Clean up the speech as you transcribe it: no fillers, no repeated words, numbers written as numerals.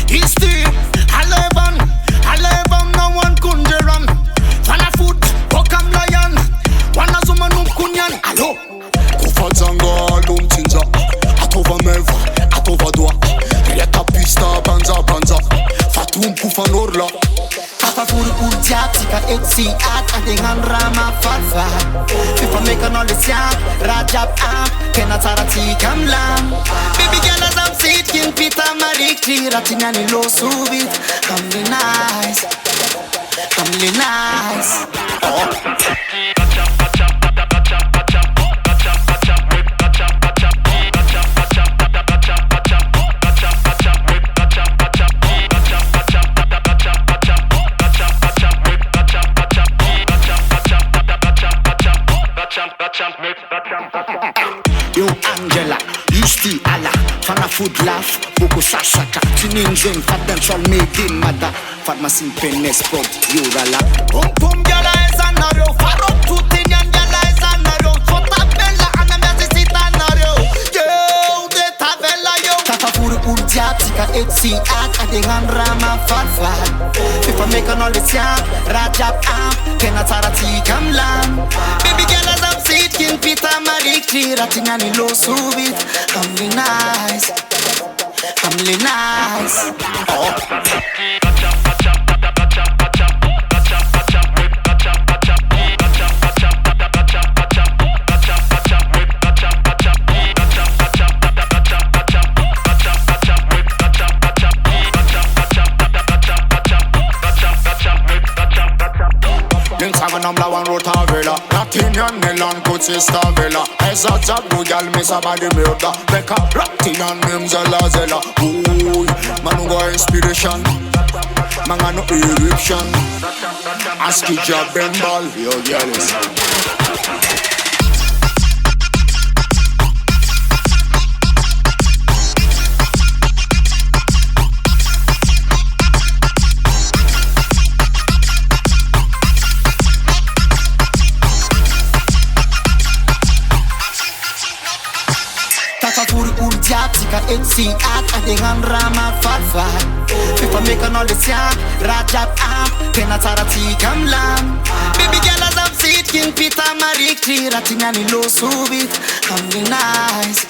History, 11, no one kunjeran. Fana food, kokam lion. Wana zuma num kunyan. Allo, Kufadzanga lumtinza. Atova meva, atova doa. Rieta pista, banza. Fatum kufanorla. Papa voor de tika etsi at adengan rama farfa. Fifa make an all the siap, rajab am, kena tarati kamlam. Baby girl as I'm sitting, pita marikli, ratinani lo subit. Come nice. Yo Angela, Isti ala, fana food laugh, boko sashaka, tuninjeng, fat dancehall made in mada, pharmacy PNS pod, yo rala. Pum gala is a nario, farok tutinyan gala is a nario, fota bella anamyazisita nario, yo de tabella yo. Tata furu urtia, tika etsi at, adengan rama farfa. Fifa make an all the siap, rajab am, kena tarati kamlam. Baby girl as I'm sitting, pita marikli, ratinani lo subit. Come nice. Number one rotavela, Latinian Milan Kutista Vela. As a tabu gal miss about the murder. Becca Latinian names Zela. Ooh, Manuga inspiration. Mangano eruption. Aski job and ball. Yo, girls. Tika etsi at adengan rama farfa. Fifa make an all the siap, rajab am, kena tarati kamlam. Baby girl as I'm sitting, pita marikli, ratinani lo subit. Come nice.